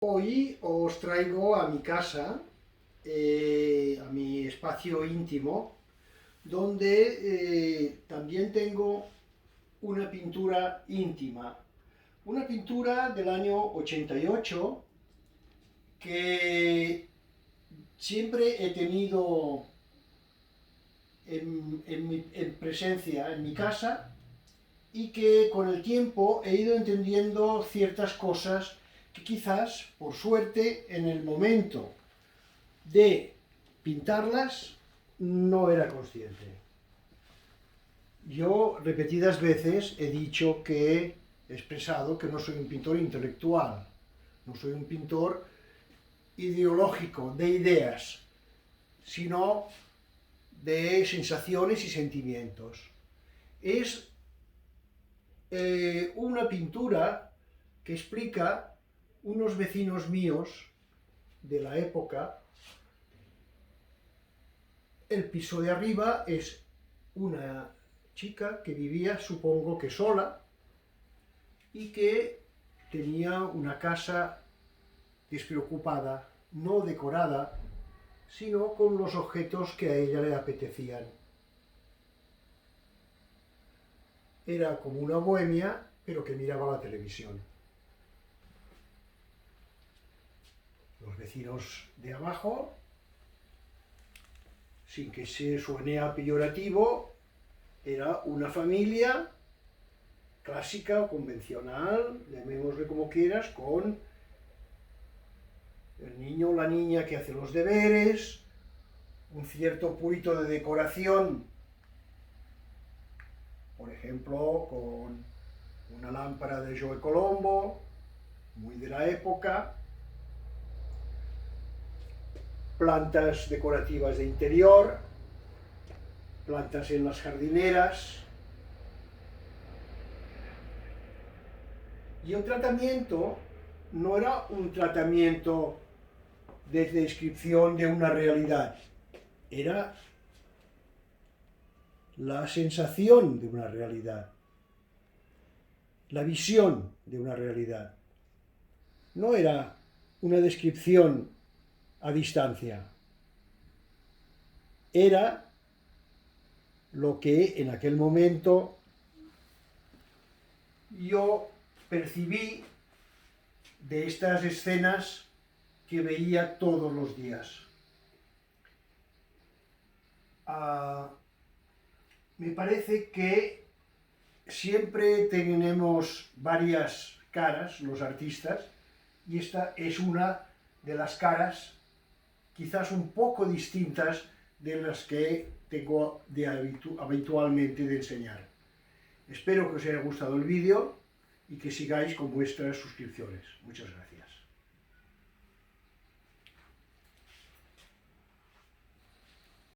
Hoy os traigo a mi casa, a mi espacio íntimo, donde también tengo una pintura íntima. Una pintura del año 88 que siempre he tenido en presencia en mi casa y que con el tiempo he ido entendiendo ciertas cosas que quizás, por suerte, en el momento de pintarlas no era consciente. Yo repetidas veces he dicho he expresado que no soy un pintor intelectual, no soy un pintor ideológico, de ideas, sino de sensaciones y sentimientos. Es una pintura que explica unos vecinos míos de la época. El piso de arriba es una chica que vivía, supongo que sola, y que tenía una casa despreocupada, no decorada, sino con los objetos que a ella le apetecían. Era como una bohemia, pero que miraba la televisión. Los vecinos de abajo, sin que se suene a peyorativo, era una familia clásica o convencional, llamémosle como quieras, con el niño o la niña que hace los deberes, un cierto purito de decoración, por ejemplo, con una lámpara de Joe Colombo, muy de la época, plantas decorativas de interior, plantas en las jardineras. Y el tratamiento no era un tratamiento de descripción de una realidad, era la sensación de una realidad, la visión de una realidad. No era una descripción a distancia, era lo que en aquel momento yo percibí de estas escenas que veía todos los días. Me parece que siempre tenemos varias caras, los artistas, y esta es una de las caras quizás un poco distintas de las que tengo habitualmente de enseñar. Espero que os haya gustado el vídeo y que sigáis con vuestras suscripciones. Muchas gracias.